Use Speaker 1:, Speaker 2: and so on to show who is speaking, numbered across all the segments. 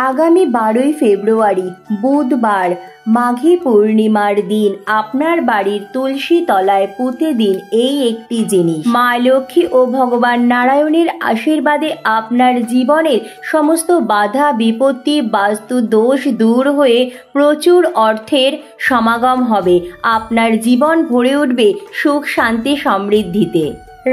Speaker 1: আগামী 12ই ফেব্রুয়ারি বুধবার মাঘী পূর্ণিমার দিন আপনার বাড়ির তুলসী তলায় পুঁতে দিন এই একটি জিনিস। মা লক্ষ্মী ও ভগবান নারায়ণের আশীর্বাদে আপনার জীবনের সমস্ত বাধা বিপত্তি বাস্তু দোষ দূর হয়ে প্রচুর অর্থের সমাগম হবে। আপনার জীবন ভরে উঠবে সুখ শান্তি সমৃদ্ধিতে।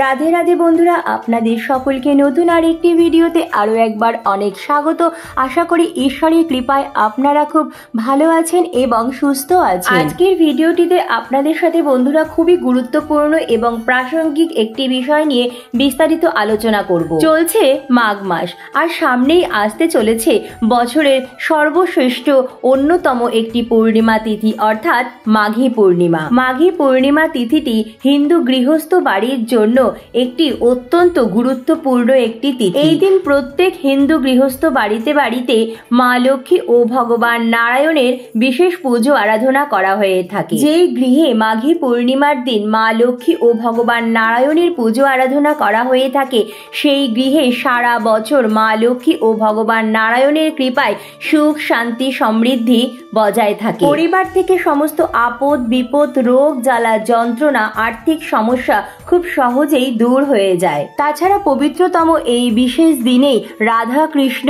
Speaker 1: রাধে রাধে বন্ধুরা, আপনাদের সকলকে নতুন আর একটি ভিডিওতে আরও একবার অনেক স্বাগত। আশা করি ঈশ্বরের কৃপায় আপনারা খুব ভালো আছেন এবং সুস্থ আছেন। আজকের ভিডিওটিতে আপনাদের সাথে বন্ধুরা খুবই গুরুত্বপূর্ণ এবং প্রাসঙ্গিক একটি বিষয় নিয়ে বিস্তারিত আলোচনা করব। চলছে মাঘ মাস আর সামনেই আসতে চলেছে বছরের সর্বশ্রেষ্ঠ অন্যতম একটি পূর্ণিমা তিথি, অর্থাৎ মাঘী পূর্ণিমা। মাঘী পূর্ণিমা তিথিটি হিন্দু গৃহস্থ বাড়ির জন্য একটি অত্যন্ত গুরুত্বপূর্ণ একটি তিথি। এই দিন প্রত্যেক হিন্দু গৃহস্থ বাড়িতে বাড়িতে মা লক্ষ্মী ও ভগবান নারায়ণের বিশেষ পুজো আরাধনা করা হয়ে থাকে। যেই গৃহে মাঘী পূর্ণিমার দিন মা লক্ষ্মী ও ভগবান নারায়ণের পুজো আরাধনা করা হয়ে থাকে, সেই গৃহে সারা বছর মা লক্ষ্মী ও ভগবান নারায়ণের কৃপায় সুখ শান্তি সমৃদ্ধি বজায় থাকে। পরিবার থেকে সমস্ত আপদ বিপদ রোগ জ্বালা যন্ত্রণা আর্থিক সমস্যা খুব সহজেই দূর হয়ে যায়। তাছাড়া পবিত্রতম এই বিশেষ দিনেই রাধা কৃষ্ণ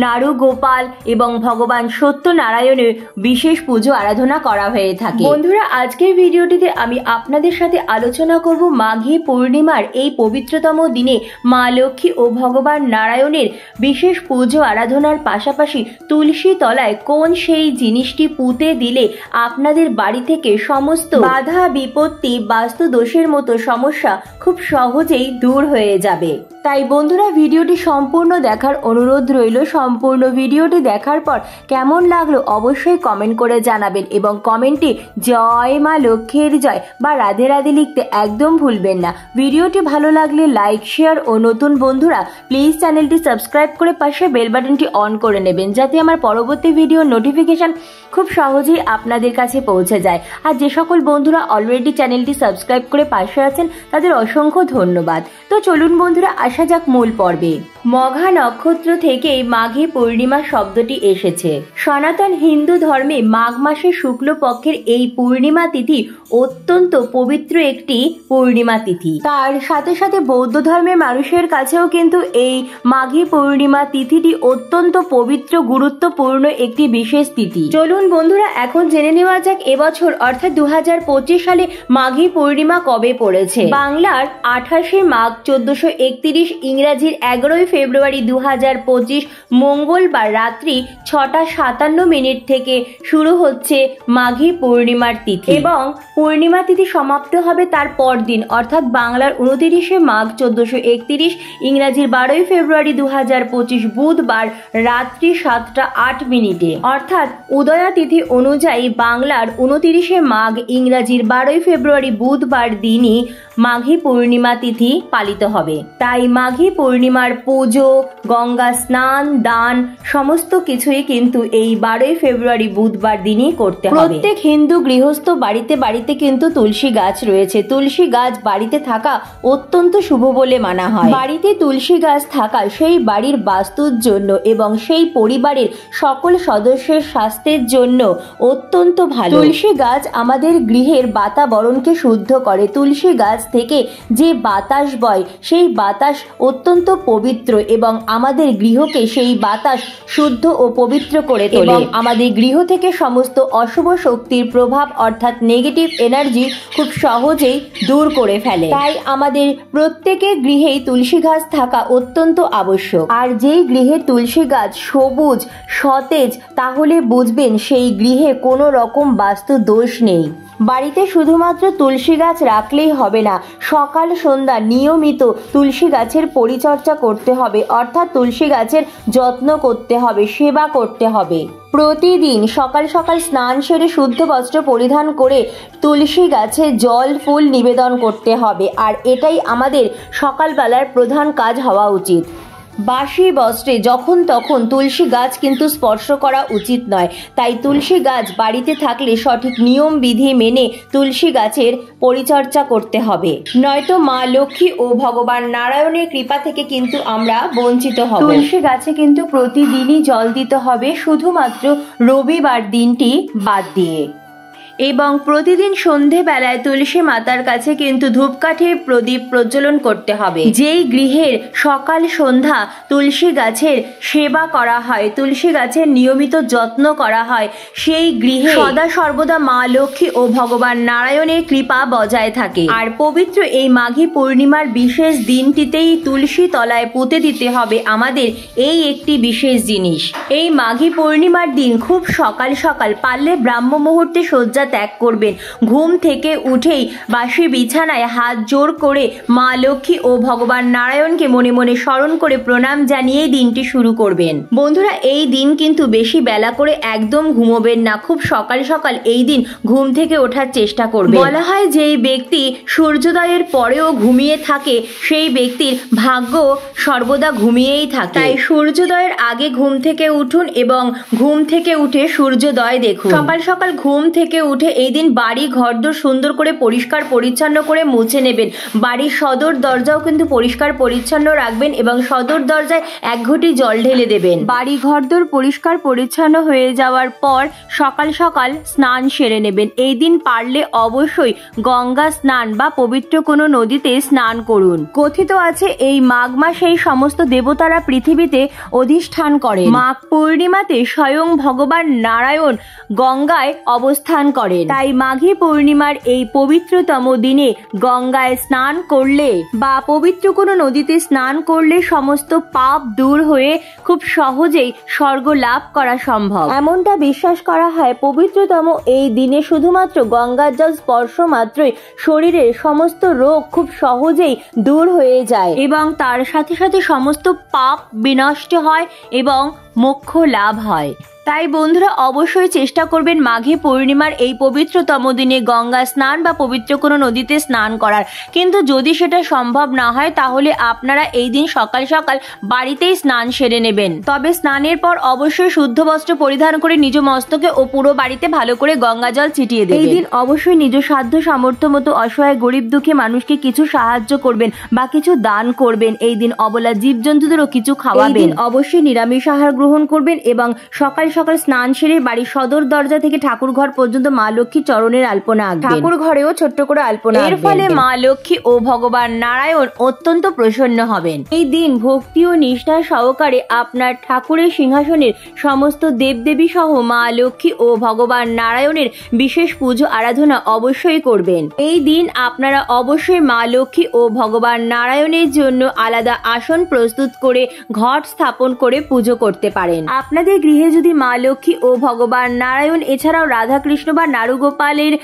Speaker 1: নারু গোপাল এবং ভগবান সত্যনারায়ণের বিশেষ পুজো আরাধনা করা হয়ে থাকে। বন্ধুরা, আজকের ভিডিওটিতে আমি আপনাদের সাথে আলোচনা করব মাঘী পূর্ণিমার এই পবিত্রতম দিনে মা লক্ষ্মী ও ভগবান নারায়ণের বিশেষ পুজো আরাধনার পাশাপাশি তুলসী তলায় কোন সেই জিনিসটি পুঁতে দিলে আপনাদের বাড়ি থেকে সমস্ত বাধা বিপত্তি বাস্তু দোষের মতো সমস্যা খুব সহজেই দূর হয়ে যাবে। তাই বন্ধুরা, ভিডিওটি সম্পূর্ণ দেখার অনুরোধ রইল। সম্পূর্ণ ভিডিওটি দেখার পর কেমন লাগলো অবশ্যই কমেন্ট করে জানাবেন এবং কমেন্টে জয় মা লক্ষ্মীর জয় বা রাধে রাধে লিখতে একদম ভুলবেন না। ভিডিওটি ভালো লাগলে লাইক শেয়ার ও নতুন বন্ধুরা প্লিজ চ্যানেলটি সাবস্ক্রাইব করে পাশে বেল বাটনটি অন করে নেবেন, যাতে আমার পরবর্তী ভিডিও নোটিফিকেশন খুব সহজেই আপনাদের কাছে পৌঁছে যায়। আর যে সকল বন্ধুরা অলরেডি চ্যানেলটি সাবস্ক্রাইব করে পাশে আছেন তাদের অসংখ্য ধন্যবাদ। তো চলুন বন্ধুরা, আসা যাক মূল পর্বে। মঘা নক্ষত্র থেকেই মাঘী পূর্ণিমা শব্দটি এসেছে। সনাতন হিন্দু ধর্মে মাঘ মাসের শুক্লপক্ষের এই পূর্ণিমা তিথি অত্যন্ত পবিত্র একটি পূর্ণিমা তিথি। তার সাথে সাথে বৌদ্ধ ধর্মের মানুষের কাছেও কিন্তু এই মাঘী পূর্ণিমা তিথিটি অত্যন্ত পবিত্র গুরুত্বপূর্ণ একটি বিশেষ তিথি। চলুন বন্ধুরা, এখন জেনে নেওয়া যাক এবছর অর্থাৎ 2025 সালে মাঘী পূর্ণিমা কবে পড়েছে। বাংলার 28শে মাঘ 1431, ইংরাজির 11ই ফেব্রুয়ারি 2025 মঙ্গলবার রাত্রি 6:57 থেকে শুরু হচ্ছে মাঘী পূর্ণিমার তিথি এবং পূর্ণিমা তিথি সমাপ্ত হবে তার পরদিন অর্থাৎ বাংলার 29শে মাঘ 1431, ইংরাজির 12ই ফেব্রুয়ারি 2025 বুধবার রাত্রি 7:08 অর্থাৎ উদয়া তিথি অনুযায়ী বাংলার 29শে মাঘ ইংরাজির 12ই ফেব্রুয়ারি বুধবার দিনই মাঘী পূর্ণিমা তিথি পালিত হবে। তাই মাঘী পূর্ণিমার পুজো গঙ্গা স্নান দান সমস্ত কিছুই কিন্তু এই 12ই ফেব্রুয়ারি বুধবার দিনই করতে হবে। প্রত্যেক হিন্দু গৃহস্থ বাড়িতে বাড়িতে কিন্তু তুলসী গাছ রয়েছে। তুলসী গাছ বাড়িতে থাকা অত্যন্ত শুভ বলে মানা হয়। বাড়িতে তুলসী গাছ থাকা সেই বাড়ির বাস্তুর জন্য এবং সেই পরিবারের সকল সদস্যের স্বাস্থ্যের জন্য অত্যন্ত ভালো। তুলসী গাছ আমাদের গৃহের বাতাবরণকে শুদ্ধ করে। তুলসী গাছ থেকে যে বাতাস বয় সেই বাতাস অত্যন্ত পবিত্র এবং আমাদের গৃহকে সেই বাতাস শুদ্ধ ও পবিত্র করে তোলে এবং আমাদের গৃহ থেকে সমস্ত অশুভ শক্তির প্রভাব অর্থাৎ নেগেটিভ এনার্জি খুব সহজেই দূর করে ফেলে। তাই আমাদের প্রত্যেকের গৃহেই তুলসী গাছ থাকা অত্যন্ত আবশ্যক। আর যেই গৃহে তুলসী গাছ সবুজ সতেজ, তাহলে বুঝবেন সেই গৃহে কোনো রকম বাস্তু দোষ নেই। বাড়িতে শুধুমাত্র তুলসী গাছ রাখলেই হবে না, সকাল সন্ধ্যা নিয়মিত তুলসী গাছের পরিচর্যা করতে হবে, অর্থাৎ তুলসী গাছের যত্ন করতে হবে, সেবা করতে হবে। প্রতিদিন সকাল সকাল স্নান সেরে শুদ্ধ বস্ত্র পরিধান করে তুলসী গাছে জল ফুল নিবেদন করতে হবে। আর এটাই আমাদের সকালবেলার প্রধান কাজ হওয়া উচিত। বাসি বস্ত্রে যখন তখন তুলসী গাছ কিন্তু স্পর্শ করা উচিত নয়। তাই তুলসী গাছ বাড়িতে থাকলে সঠিক নিয়ম বিধি মেনে তুলসী গাছের পরিচর্যা করতে হবে, নয়তো মা লক্ষ্মী ও ভগবান নারায়ণের কৃপা থেকে কিন্তু আমরা বঞ্চিত হব। তুলসী গাছে কিন্তু প্রতিদিনই জল দিতে হবে, শুধুমাত্র রবিবার দিনটি বাদ দিয়ে। এবং প্রতিদিন সন্ধেবেলায় তুলসী মাতার কাছে কিন্তু ধূপকাঠির প্রদীপ প্রজ্বলন করতে হবে। যেই গৃহের সকাল সন্ধ্যা তুলসী গাছের সেবা করা হয়, তুলসী গাছের নিয়মিত যত্ন করা হয়, সেই গৃহে সদা সর্বদা মা লক্ষ্মী ও ভগবান নারায়ণের কৃপা বজায় থাকে। আর পবিত্র এই মাঘী পূর্ণিমার বিশেষ দিনটিতেই তুলসী তলায় পুঁতে দিতে হবে আমাদের এই একটি বিশেষ জিনিস। এই মাঘী পূর্ণিমার দিন খুব সকাল সকাল পারলে ব্রাহ্ম মুহূর্তে শয্যা ত্যাগ করবেন। ঘুম থেকে উঠেই বাসি বিছানায় হাত জোড় করে মা লক্ষ্মী ও ভগবান নারায়ণকে মনে মনে স্মরণ করে প্রণাম জানিয়ে দিনটি শুরু করবেন। বন্ধুরা, এই দিন কিন্তু বেশি বেলা করে একদম ঘুমোবেন না, খুব সকাল সকাল এই দিন ঘুম থেকে ওঠার চেষ্টা করবেন। বলা হয় যেই ব্যক্তি সূর্যোদয়ের পরেও ঘুমিয়ে থাকে সেই ব্যক্তির ভাগ্য সর্বদা ঘুমিয়েই থাকে। তাই সূর্যোদয়ের আগে ঘুম থেকে উঠুন এবং ঘুম থেকে উঠে সূর্যোদয় দেখুন। সকাল সকাল ঘুম থেকে উঠে এই দিন বাড়ি ঘরদোর সুন্দর করে পরিষ্কার পরিচ্ছন্ন করে মুছে নেবেন। বাড়ির সদর দরজাও কিন্তু পরিষ্কার পরিচ্ছন্ন রাখবেন এবং সদর দরজায় এক ঘটি জল ঢেলে দেবেন। বাড়ি ঘরদোর পরিষ্কার পরিচ্ছন্ন হয়ে যাওয়ার পর সকাল সকাল স্নান সেরে নেবেন। এই দিন পারলে অবশ্যই গঙ্গা স্নান বা পবিত্র কোনো নদীতে স্নান করুন। কথিত আছে এই মাঘ মাসেই সমস্ত দেবতারা পৃথিবীতে অধিষ্ঠান করেন। মাঘ পূর্ণিমাতে স্বয়ং ভগবান নারায়ণ গঙ্গায় অবস্থান করেন। তাই মাঘী পূর্ণিমার এই পবিত্রতম দিনে গঙ্গায় স্নান করলে বা পবিত্র কোনো নদীতে স্নান করলে সমস্ত পাপ দূর হয়ে খুব সহজেই স্বর্গ লাভ করা সম্ভব। এমনটা বিশ্বাস করা হয় পবিত্রতম এই দিনে শুধুমাত্র গঙ্গার জল স্পর্শ মাত্রই শরীরের সমস্ত রোগ খুব সহজেই দূর হয়ে যায় এবং তার সাথে সাথে সমস্ত পাপ বিনষ্ট হয় এবং মোক্ষ লাভ হয়। তাই বন্ধুরা অবশ্যই চেষ্টা করবেন মাঘী পূর্ণিমার এই পবিত্রতম দিনে গঙ্গা স্নান বা পবিত্র কোনো নদীতে স্নান করার। কিন্তু যদি সেটা সম্ভব না হয় তাহলে আপনারা এই দিন সকাল সকাল বাড়িতেই স্নান সেরে নেবেন। তবে স্নানের পর অবশ্যই শুদ্ধ বস্ত্র পরিধান করে নিজ মস্তকে ও পুরো বাড়িতে ভালো করে গঙ্গা জল ছিটিয়ে দেবেন। এই দিন অবশ্যই নিজ সাধ্য সামর্থ্য মতো অসহায় গরিব দুঃখী মানুষকে কিছু সাহায্য করবেন বা কিছু দান করবেন। এই দিন অবলা জীবজন্তুদেরও কিছু খাওয়াবেন। অবশ্যই নিরামিষ আহার গ্রহণ করবেন এবং সকাল সকাল স্নান সেরে বাড়ির সদর দরজা থেকে ঠাকুর ঘর পর্যন্ত মা লক্ষ্মী চরণের আলপনা আঁকবেন। ঠাকুর ঘরেও ছোট্ট করে আলপনা। এর ফলে মা লক্ষ্মী ও ভগবান নারায়ণ অত্যন্ত প্রসন্ন হবেন। এই দিন ভক্তি ও নিষ্ঠা সহকারে আপনার ঠাকুরের সিংহাসনের সমস্ত দেবদেবী সহ মা লক্ষ্মী ও ভগবান নারায়ণের বিশেষ পুজো আরাধনা অবশ্যই করবেন। এই দিন আপনারা অবশ্যই মা লক্ষ্মী ও ভগবান নারায়ণের জন্য আলাদা আসন প্রস্তুত করে ঘট স্থাপন করে পুজো করতে পারেন। আপনাদের গৃহে যদি মা লক্ষ্মী ও ভগবান নারায়ণ এছাড়াও রাধাকৃষ্ণ বা নারুগোপালের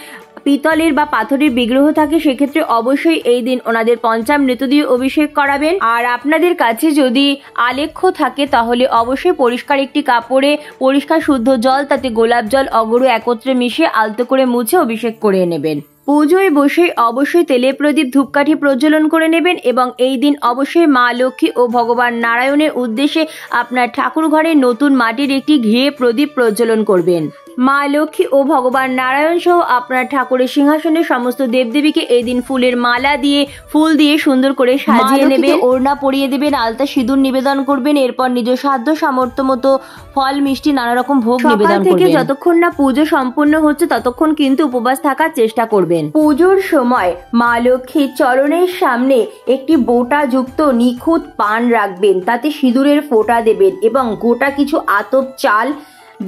Speaker 1: পিতলের বা পাথরের বিগ্রহ থাকে সেক্ষেত্রে অবশ্যই এই দিন ওনাদের পঞ্চামৃত দিয়ে অভিষেক করাবেন। আর আপনাদের কাছে যদি আলেখ্য থাকে তাহলে অবশ্যই পরিষ্কার একটি কাপড়ে পরিষ্কার শুদ্ধ জল, তাতে গোলাপ জল অগরু একত্রে মিশিয়ে আলতো করে মুছে অভিষেক করে নেবেন। পুজোয় বসে অবশ্যই তেলে প্রদীপ ধূপকাঠি প্রজ্বলন করে নেবেন এবং এই দিন অবশ্যই মা লক্ষ্মী ও ভগবান নারায়ণের উদ্দেশ্যে আপনার ঠাকুর ঘরে নতুন মাটির একটি ঘিয়ে প্রদীপ প্রজ্বলন করবেন। মা লক্ষ্মী ও ভগবান নারায়ণ সহ আপনার ঠাকুরের সিংহাসনের সমস্ত দেবদেবীকে এই দিন ফুলের মালা দিয়ে ফুল দিয়ে সুন্দর করে সাজিয়ে নেবেন, ওড়না পরিয়ে দেবেন, আলতা সিঁদুর নিবেদন করবেন। এরপর নিজ সাধ্য সামর্থ্য মতো ফল মিষ্টি নানা রকম ভোগ নিবেদন করবেন। যতক্ষণ না পুজো সম্পূর্ণ হচ্ছে ততক্ষণ কিন্তু উপবাস থাকার চেষ্টা করবেন। পুজোর সময় মা লক্ষ্মীর চরণের সামনে একটি বোটা যুক্ত নিখুঁত পান রাখবেন, তাতে সিঁদুরের ফোঁটা দেবেন এবং গোটা কিছু আতপ চাল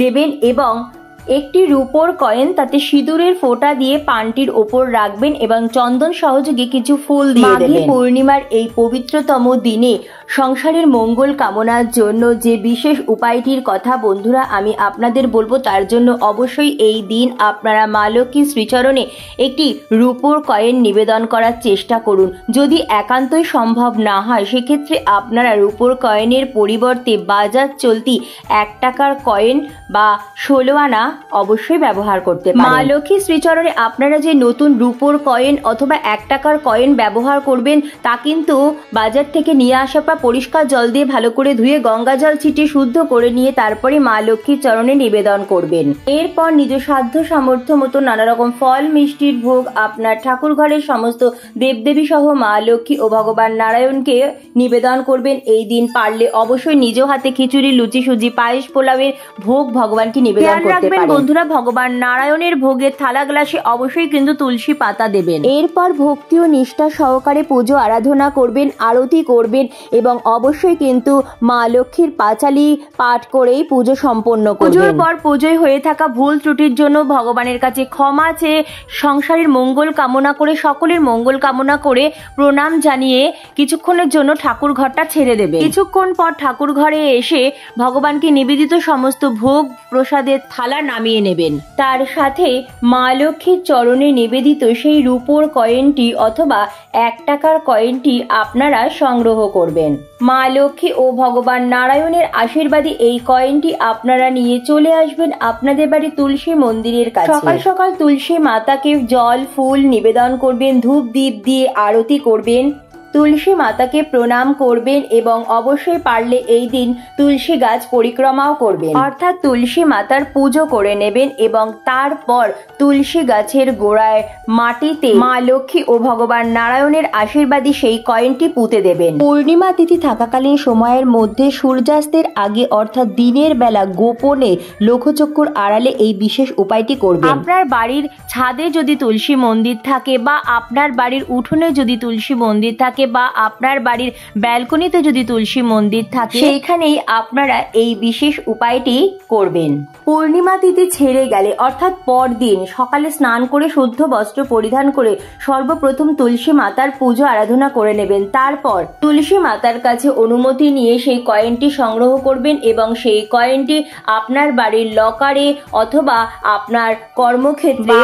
Speaker 1: দেবেন এবং একটি রূপোর কয়েন, তাতে সিঁদুরের ফোঁটা দিয়ে পানটির ওপর রাখবেন এবং চন্দন সহযোগে কিছু ফুল দিয়ে দেবেন। মাঘী পূর্ণিমার এই পবিত্রতম দিনে সংসারের মঙ্গল কামনার জন্য যে বিশেষ উপায়টির কথা বন্ধুরা আমি আপনাদের বলবো, তার জন্য অবশ্যই এই দিন আপনারা মা লক্ষ্মীর শ্রীচরণে একটি রূপোর কয়েন নিবেদন করার চেষ্টা করুন। যদি একান্তই সম্ভব না হয় সেক্ষেত্রে আপনারা রূপোর কয়েনের পরিবর্তে বাজার চলতি 1 টাকার কয়েন বা 16 আনা অবশ্যই ব্যবহার করতে পারেন। মা লক্ষ্মী শ্রীচরণে আপনারা যে নতুন রূপোর কয়েন অথবা 1 টাকার কয়েন ব্যবহার করবেন তা কিন্তু বাজার থেকে নিয়ে আসা বা পরিষ্কার জল দিয়ে ভালো করে ধুয়ে গঙ্গা জল ছিটিয়ে শুদ্ধ করে নিয়ে তারপরে মা লক্ষ্মীর চরণে নিবেদন করবেন। এরপর নিজ সাধ্য সামর্থ্য মতো নানা রকম ফল মিষ্টির ভোগ আপনার ঠাকুর ঘরের সমস্ত দেবদেবী সহ মা লক্ষ্মী ও ভগবান নারায়ণকে নিবেদন করবেন। এই দিন পারলে অবশ্যই নিজ হাতে খিচুড়ি, লুচি, সুজি, পায়েস, পোলাওয়ের ভোগ ভগবানকে নিবেদন করতে পারেন। বন্ধুরা, ভগবান নারায়ণের ভোগের থালা গ্লাসে অবশ্যই কিন্তু তুলসী পাতা দেবেন। এরপর ভক্তি ও নিষ্ঠা সহকারে পুজো আরাধনা করবেন, আরতি করবেন এবং অবশ্যই কিন্তু মা লক্ষ্মীর পাঁচালী পাঠ করেই পুজো সম্পন্ন করবেন। পুজোর পর পুজোয় হয়ে থাকা ভুল ত্রুটির জন্য ভগবানের কাছে ক্ষমা চেয়ে সংসারের মঙ্গল কামনা করে, সকলের মঙ্গল কামনা করে প্রণাম জানিয়ে কিছুক্ষণের জন্য ঠাকুর ঘরটা ছেড়ে দেবে। কিছুক্ষণ পর ঠাকুর ঘরে এসে ভগবানকে নিবেদিত সমস্ত ভোগ প্রসাদের থালা নামিয়ে নেবেন। তার সাথে মা লক্ষ্মীর চরণে নিবেদিত সেই রূপোর কয়েনটি অথবা 1 টাকার কয়েনটি আপনারা সংগ্রহ করবেন। মা লক্ষ্মী ও ভগবান নারায়ণের আশীর্বাদে এই কয়েনটি আপনারা নিয়ে চলে আসবেন আপনাদের বাড়ি তুলসী মন্দিরের কাছে। সকাল সকাল তুলসী মাতাকে জল ফুল নিবেদন করবেন, ধূপ দীপ দিয়ে আরতি করবেন, তুলসী মাতাকে প্রণাম করবেন এবং অবশ্যই পারলে এই দিন তুলসী গাছ পরিক্রমাও করবেন, অর্থাৎ তুলসী মাতার পুজো করে নেবেন এবং তারপর তুলসী গাছের গোড়ায় মাটিতে মা লক্ষ্মী ও ভগবান নারায়ণের আশীর্বাদী সেই কয়েনটি পুঁতে দেবেন। পূর্ণিমা তিথি থাকাকালীন সময়ের মধ্যে সূর্যাস্তের আগে অর্থাৎ দিনের বেলা গোপনে লক্ষ্যচক্ষুর আড়ালে এই বিশেষ উপায়টি করবেন। আপনার বাড়ির ছাদে যদি তুলসী মন্দির থাকে বা আপনার বাড়ির উঠোনে যদি তুলসী মন্দির থাকে বা আপনার বাড়ির ব্যালকনিতে যদি তুলসী মন্দির থাকে সেইখানেই আপনারা এই বিশেষ উপায়টি করবেন। পূর্ণিমা তিথি ছেড়ে গেলে অর্থাৎ পরদিন সকালে স্নান করে শুদ্ধ বস্ত্র পরিধান করে সর্বপ্রথম তুলসী মাতার পুজো আরাধনা করে নেবেন। তারপর তুলসী মাতার কাছে অনুমতি নিয়ে সেই কয়েনটি সংগ্রহ করবেন এবং সেই কয়েনটি আপনার বাড়ির লকারে অথবা আপনার কর্মক্ষেত্রে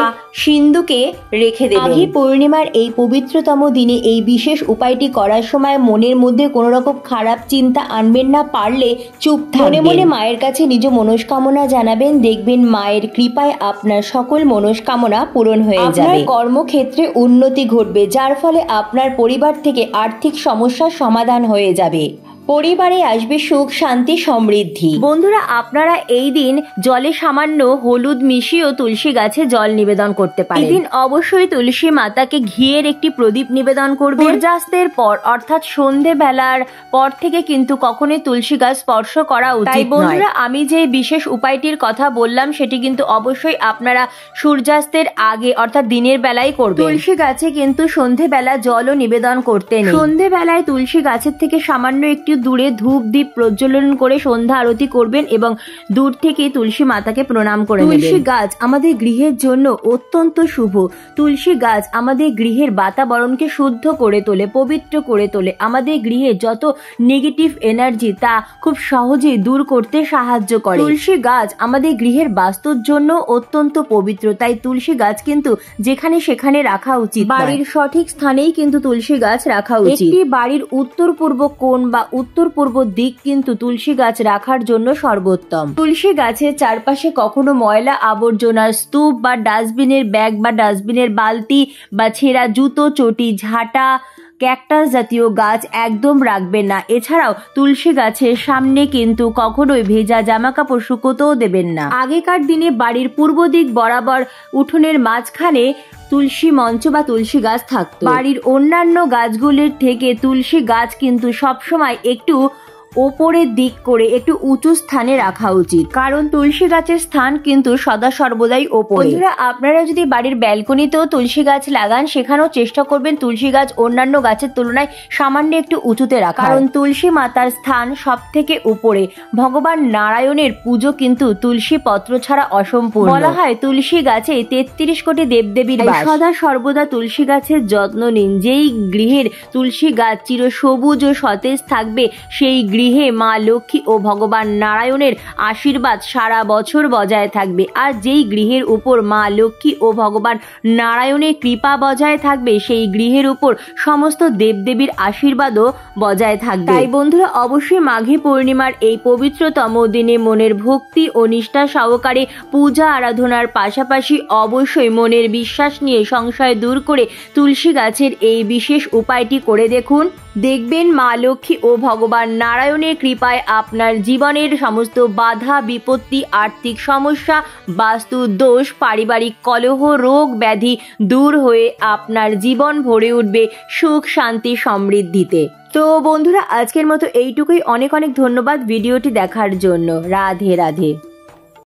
Speaker 1: সিন্ধুকে রেখে দেবেন। মাঘী পূর্ণিমার এই পবিত্রতম দিনে এই বিশেষ উপায়টি করার সময় মনের মধ্যে কোনো রকম খারাপ চিন্তা আনবেন না, পারলে চুপ মনে মনে মায়ের কাছে নিজ মনস্কামনা জানাবেন। দেখবেন মায়ের কৃপায় আপনার সকল মনস্কামনা পূরণ হয়ে যাবে। আপনার কর্মক্ষেত্রে উন্নতি ঘটবে, যার ফলে আপনার পরিবার থেকে আর্থিক সমস্যার সমাধান হয়ে যাবে। পরিবারে আসবে সুখ, শান্তি, সমৃদ্ধি। বন্ধুরা, আপনারা এই দিন জলে সামান্য হলুদ মিশিয়েও তুলসী গাছে জল নিবেদন করতে পারেন। এই দিন অবশ্যই তুলসী মাতাকে ঘিয়ের একটি প্রদীপ নিবেদন করবেন। সূর্যাস্তের পর অর্থাৎ সন্ধে বেলার পর থেকে কিন্তু কখনোই তুলসী গাছ স্পর্শ করা উচিত নয়। বন্ধুরা, আমি যে বিশেষ উপায়টির কথা বললাম সেটি কিন্তু অবশ্যই আপনারা সূর্যাস্তের আগে অর্থাৎ দিনের বেলায় করবেন। তুলসী গাছে কিন্তু সন্ধে বেলা জলও নিবেদন করতে নেই। সন্ধে বেলায় তুলসী গাছের থেকে সামান্য একটি দূরে ধূপ দ্বীপ প্রজ্বলন করে সন্ধ্যা আরতি করবেন এবং দূর থেকে তুলসী মাতাকে প্রণাম করে নেবেন। তুলসী গাছ আমাদের গৃহের জন্য অত্যন্ত শুভ। তুলসী গাছ আমাদের গৃহের বাতাবরণকে শুদ্ধ করে তোলে, পবিত্র করে তোলে। আমাদের গৃহে যত নেগেটিভ এনার্জি তা খুব সহজেই দূর করতে সাহায্য করে। তুলসী গাছ আমাদের গৃহের বাস্তুর জন্য অত্যন্ত পবিত্র, তাই তুলসী গাছ কিন্তু যেখানে সেখানে রাখা উচিত। বাড়ির সঠিক স্থানেই কিন্তু তুলসী গাছ রাখা উচিত। একটি বাড়ির উত্তর পূর্ব কোণ বা উত্তর পূর্ব দিক কিন্তু তুলসী গাছ রাখার জন্য সর্বোত্তম। তুলসী গাছের চারপাশে কখনো ময়লা আবর্জনার স্তূপ বা ডাস্টবিনের ব্যাগ বা ডাস্টবিনের বালতি বা ছেঁড়া জুতো, চটি, ঝাঁটা, ক্যাকটাস জাতীয় গাছ একদম রাখবেন না। এছাড়াও তুলসী গাছের সামনে কিন্তু কখনোই ভেজা জামা কাপড় শুকোতেও দেবেন না। আগেকার দিনে বাড়ির পূর্ব দিক বরাবর উঠোনের মাঝখানে তুলসী মঞ্চ বা তুলসী গাছ থাকতো। বাড়ির অন্যান্য গাছগুলির থেকে তুলসী গাছ কিন্তু সবসময় একটু ওপরের দিক করে একটু উঁচু স্থানে রাখা উচিত, কারণ তুলসী গাছের স্থান কিন্তু সদা সর্বদাই ওপরে। বন্ধুরা, আপনারা যদি বাড়ির ব্যালকনিতেও তুলসী গাছ লাগান সেখানেও চেষ্টা করবেন তুলসী গাছ অন্যান্য গাছের তুলনায় সামান্য একটু উঁচুতে রাখা, কারণ তুলসী মাতার স্থান সব থেকে উপরে। ভগবান নারায়ণের পুজো কিন্তু তুলসী পত্র ছাড়া অসম্পূর্ণ। বলা হয় তুলসী গাছে 33 কোটি দেবদেবীর বাস। সদা সর্বদা তুলসী গাছের যত্ন নিন। যেই গৃহের তুলসী গাছ চির সবুজ ও সতেজ থাকবে সেই গৃহে মা লক্ষ্মী ও ভগবান নারায়ণের আশীর্বাদ সারা বছর বজায় থাকবে। আর যেই গৃহের উপর মা লক্ষ্মী ও ভগবান নারায়ণের কৃপা বজায় থাকবে সেই গৃহের উপর সমস্ত দেবদেবীর আশীর্বাদও বজায় থাকবে। তাই বন্ধুরা অবশ্যই মাঘী পূর্ণিমার এই পবিত্রতম দিনে মনের ভক্তি ও নিষ্ঠা সহকারে পূজা আরাধনার পাশাপাশি অবশ্যই মনের বিশ্বাস নিয়ে সংশয় দূর করে তুলসী গাছের এই বিশেষ উপায়টি করে দেখুন। দেখবেন মা লক্ষ্মী ও ভগবান নারায়ণের কৃপায় আপনার জীবনের সমস্ত বাধা বিপত্তি, আর্থিক সমস্যা, বাস্তু দোষ, পারিবারিক কলহ, রোগ ব্যাধি দূর হয়ে আপনার জীবন ভরে উঠবে সুখ শান্তি সমৃদ্ধিতে। তো বন্ধুরা আজকের মতো এইটুকুই। অনেক অনেক ধন্যবাদ ভিডিওটি দেখার জন্য। রাধে রাধে।